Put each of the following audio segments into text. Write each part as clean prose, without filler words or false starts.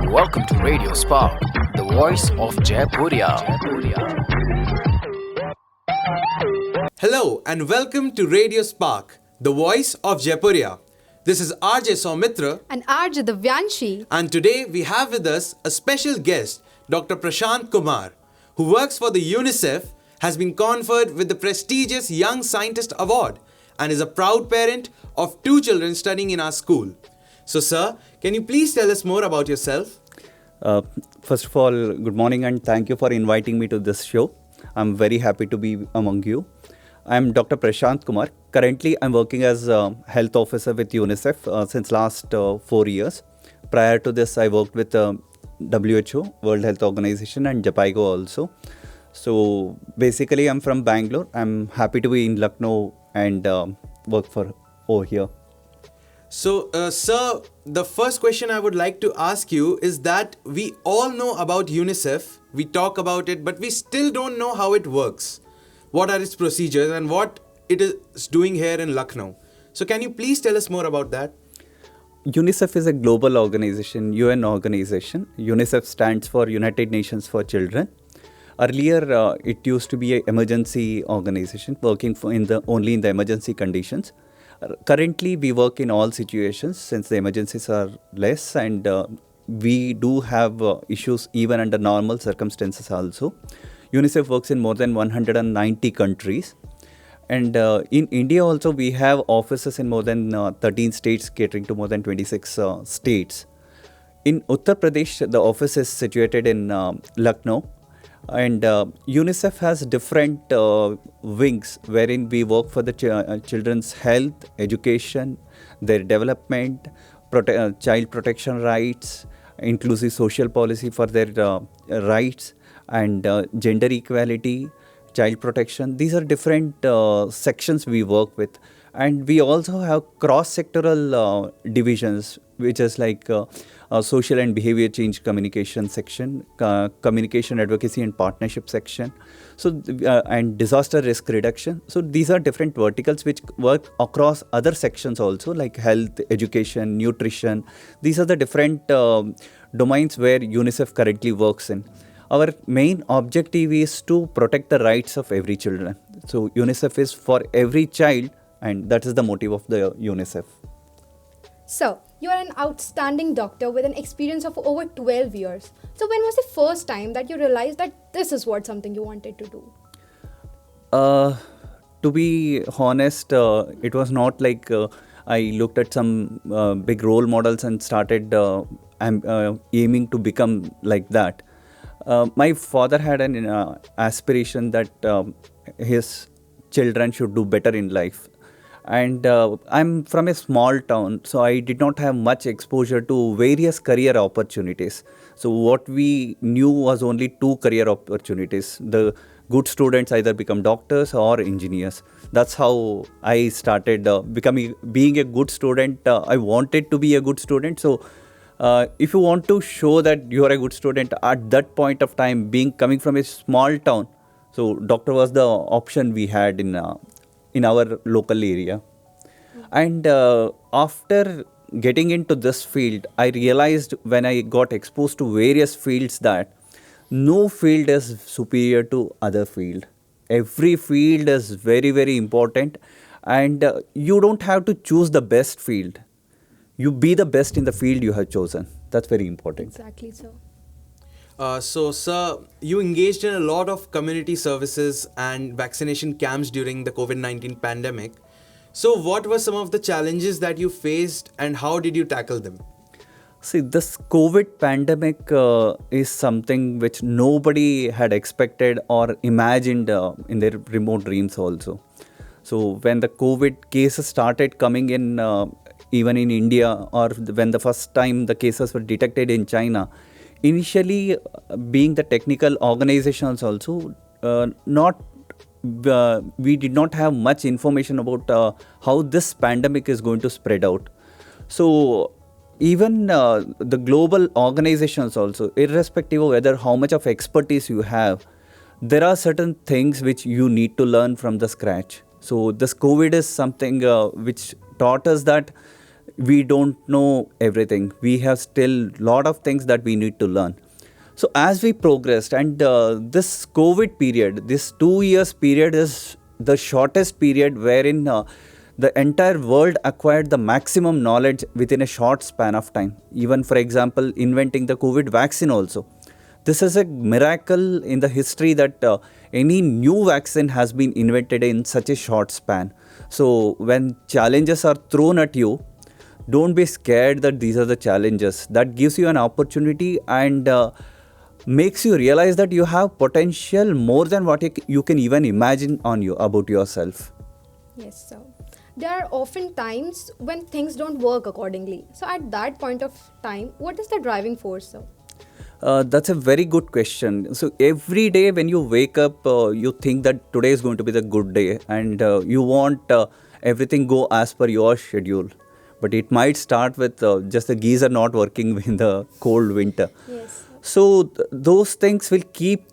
Welcome to Radio Spark, the voice of Jaipuria. Hello and welcome to Radio Spark, the voice of Jaipuria. This is RJ Saumitra, And RJ Divyanshi. and today we have with us a special guest, Dr.Prashant Kumar, who works for the UNICEF, has been conferred with the prestigious Young Scientist Award, and is a proud parent of 2 children studying in our school. So, sir, can you please tell us more about yourself? First of all, good morning and thank you for inviting me to this show. I'm very happy to be among you. I'm Dr. Prashant Kumar. Currently, I'm working as a health officer with UNICEF since last 4 years. Prior to this, I worked with WHO, World Health Organization, and JPIGO also. So basically, I'm from Bangalore. I'm happy to be in Lucknow and work for over here. So, sir, the first question I would like to ask you is that we all know about UNICEF, we talk about it, but we still don't know how it works. What are its procedures and what it is doing here in Lucknow? So, can you please tell us more about that? UNICEF is a global organization, UN organization. UNICEF stands for United Nations for Children. Earlier, it used to be an emergency organization working only in the emergency conditions. Currently, we work in all situations since the emergencies are less, and we do have issues even under normal circumstances also. UNICEF works in more than 190 countries. And in India also, we have offices in more than 13 states catering to more than 26 states. In Uttar Pradesh, the office is situated in Lucknow. And UNICEF has different wings wherein we work for the children's health, education, their development, child protection rights, inclusive social policy for their rights, and gender equality, child protection. These are different sections we work with. And we also have cross-sectoral divisions, which is like social and behavior change communication section, communication advocacy and partnership section, and disaster risk reduction. So these are different verticals which work across other sections also, like health, education, nutrition. These are the different domains where UNICEF currently works in. Our main objective is to protect the rights of every children. So UNICEF is for every child, and that is the motive of the UNICEF. So, you are an outstanding doctor with an experience of over 12 years. So, when was the first time that you realized that this is something you wanted to do? To be honest, it was not like I looked at some big role models and started aiming to become like that. My father had an aspiration that his children should do better in life. And I'm from a small town, so I did not have much exposure to various career opportunities. So what we knew was only 2 career opportunities. The good students either become doctors or engineers. That's how I started being a good student. I wanted to be a good student. So if you want to show that you are a good student at that point of time, coming from a small town, so doctor was the option we had in our local area. And after getting into this field, I realized when I got exposed to various fields that no field is superior to other field. Every field is very, very important, and you don't have to choose the best field. You be the best in the field you have chosen. That's very important. Exactly, sir. So, sir, you engaged in a lot of community services and vaccination camps during the COVID-19 pandemic. So, what were some of the challenges that you faced and how did you tackle them? See, this COVID pandemic is something which nobody had expected or imagined in their remote dreams also. So, when the COVID cases started coming in, even in India, or when the first time the cases were detected in China, initially, being the technical organizations also, we did not have much information about how this pandemic is going to spread out. So even the global organizations also, irrespective of whether how much of expertise you have, there are certain things which you need to learn from the scratch. So this COVID is something which taught us that we don't know everything. We have still lot of things that we need to learn. So as we progressed, and this COVID period, this 2 years period is the shortest period wherein the entire world acquired the maximum knowledge within a short span of time. Even for example, inventing the COVID vaccine also. This is a miracle in the history that any new vaccine has been invented in such a short span. So when challenges are thrown at you, don't be scared that these are the challenges. That gives you an opportunity and makes you realize that you have potential more than what you can even imagine on you about yourself. Yes, so there are often times when things don't work accordingly. So at that point of time, what is the driving force, sir? That's a very good question. So every day when you wake up, you think that today is going to be the good day, and you want everything go as per your schedule. But it might start with just the geyser not working in the cold winter. Yes. So those things will keep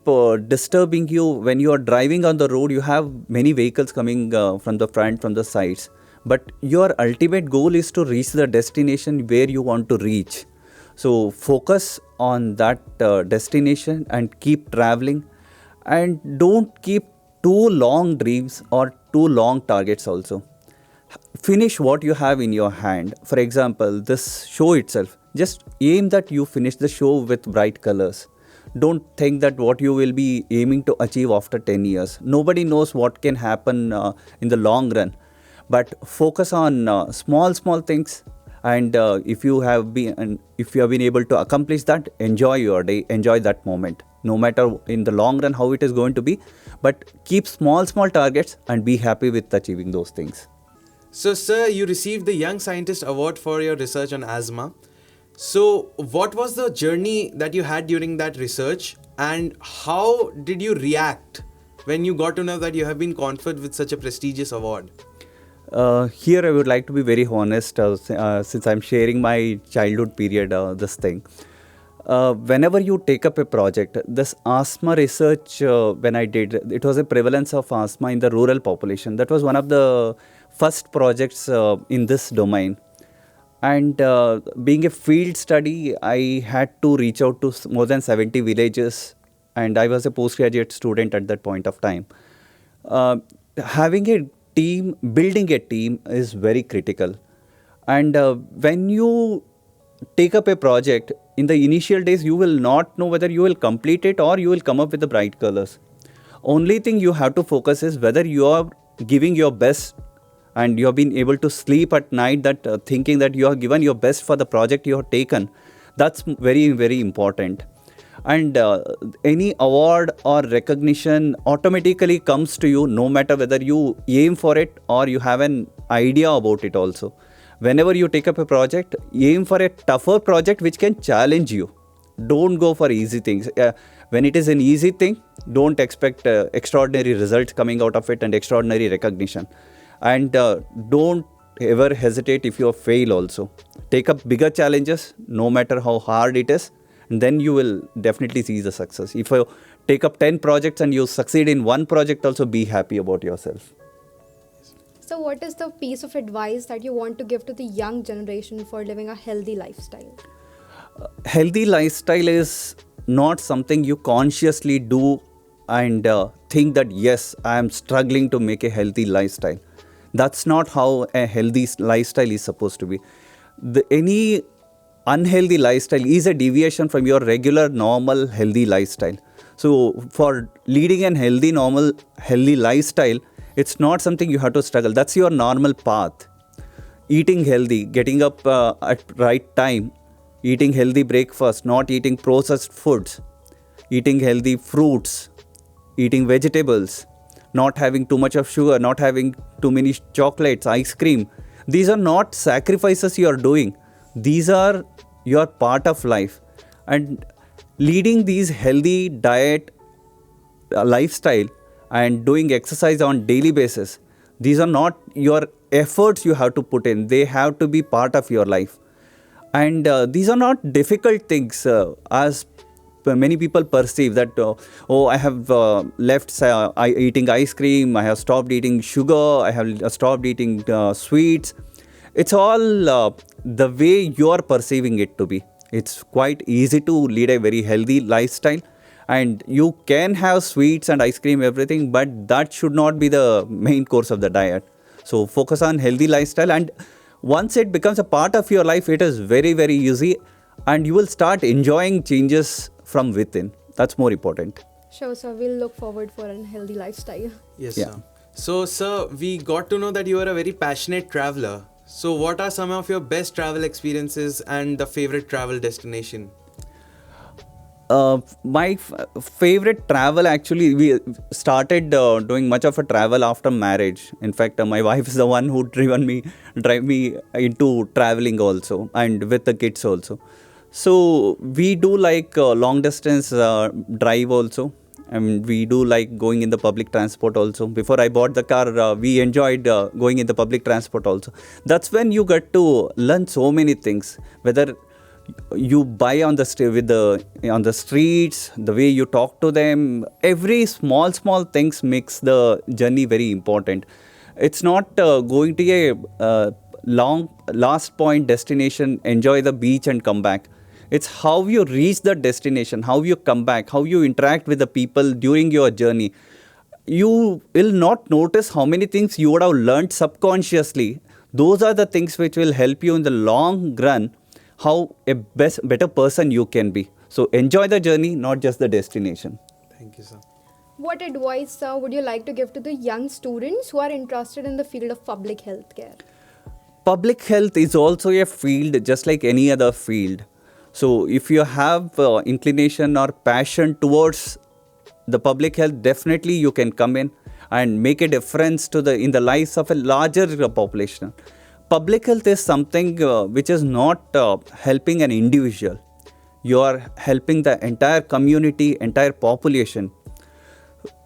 disturbing you when you are driving on the road. You have many vehicles coming from the front, from the sides. But your ultimate goal is to reach the destination where you want to reach. So focus on that destination and keep traveling, and don't keep too long dreams or too long targets also. Finish what you have in your hand. For example, this show itself, just aim that you finish the show with bright colors. Don't think that what you will be aiming to achieve after 10 years. Nobody knows what can happen in the long run. But focus on small things, and if you have been able to accomplish that, enjoy your day, enjoy that moment, no matter in the long run how it is going to be. But keep small targets and be happy with achieving those things. So, sir, you received the Young Scientist Award for your research on asthma. So, what was the journey that you had during that research, and how did you react when you got to know that you have been conferred with such a prestigious award? Here I would like to be very honest, since I'm sharing my childhood period, this thing. Whenever you take up a project, this asthma research, when I did, it was a prevalence of asthma in the rural population. That was one of the first projects in this domain. And being a field study, I had to reach out to more than 70 villages, and I was a postgraduate student at that point of time. Having a team, building a team is very critical. And when you take up a project, in the initial days, you will not know whether you will complete it or you will come up with the bright colors. Only thing you have to focus is whether you are giving your best, and you have been able to sleep at night, that thinking that you have given your best for the project you have taken. That's very, very important. And any award or recognition automatically comes to you, no matter whether you aim for it or you have an idea about it also. Whenever you take up a project, aim for a tougher project which can challenge you. Don't go for easy things. When it is an easy thing, don't expect extraordinary results coming out of it and extraordinary recognition. And don't ever hesitate if you fail also. Take up bigger challenges, no matter how hard it is, and then you will definitely see the success. If you take up 10 projects and you succeed in one project, also be happy about yourself. So what is the piece of advice that you want to give to the young generation for living a healthy lifestyle? Healthy lifestyle is not something you consciously do and think that, yes, I am struggling to make a healthy lifestyle. That's not how a healthy lifestyle is supposed to be. Any unhealthy lifestyle is a deviation from your regular, normal, healthy lifestyle. So for leading an healthy, normal, healthy lifestyle, it's not something you have to struggle. That's your normal path. Eating healthy, getting up at right time, eating healthy breakfast, not eating processed foods, eating healthy fruits, eating vegetables, not having too much of sugar, not having too many chocolates, ice cream. These are not sacrifices you are doing. These are your part of life. And leading these healthy diet lifestyle and doing exercise on daily basis, these are not your efforts you have to put in. They have to be part of your life. And these are not difficult things as many people perceive that, I have left eating ice cream, I have stopped eating sugar, I have stopped eating sweets. It's all the way you are perceiving it to be. It's quite easy to lead a very healthy lifestyle, and you can have sweets and ice cream, everything, but that should not be the main course of the diet. So focus on healthy lifestyle, and once it becomes a part of your life, it is very, very easy, and you will start enjoying changes from within. That's more important. Sure, sir. We'll look forward for a healthy lifestyle. Yes, Yeah. sir. So, sir, we got to know that you are a very passionate traveler. So, what are some of your best travel experiences and the favorite travel destination? My favorite travel, actually, we started doing much of a travel after marriage. In fact, my wife is the one who drive me into traveling also, and with the kids also. So we do like long distance drive also, and we do like going in the public transport also. Before I bought the car, we enjoyed going in the public transport also. That's when you get to learn so many things, whether you buy on the on the streets, the way you talk to them, every small things makes the journey very important. It's not going to a long last point destination, enjoy the beach and come back. It's how you reach the destination, how you come back, how you interact with the people during your journey. You will not notice how many things you would have learned subconsciously. Those are the things which will help you in the long run, how a better person you can be. So enjoy the journey, not just the destination. Thank you, sir. What advice, sir, would you like to give to the young students who are interested in the field of public health care? Public health is also a field just like any other field. So if you have inclination or passion towards the public health, definitely you can come in and make a difference to in the lives of a larger population. Public health is something which is not helping an individual. You are helping the entire community, entire population.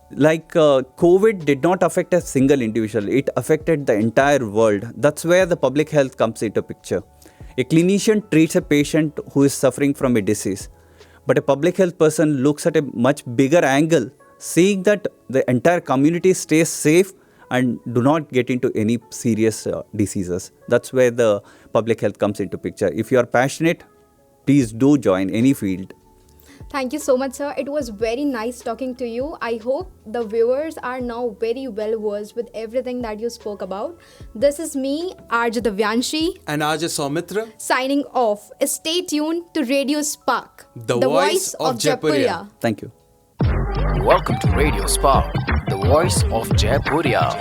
Like COVID did not affect a single individual. It affected the entire world. That's where the public health comes into picture. A clinician treats a patient who is suffering from a disease, but a public health person looks at a much bigger angle, seeing that the entire community stays safe and do not get into any serious diseases. That's where the public health comes into picture. If you are passionate, please do join any field. Thank you so much, sir. It was very nice talking to you. I hope the viewers are now very well versed with everything that you spoke about. This is me, RJ Divyanshi, And RJ Saumitra. signing off. Stay tuned to Radio Spark, The voice of Jaipuria. Thank you. Welcome to Radio Spark, the voice of Jaipuria.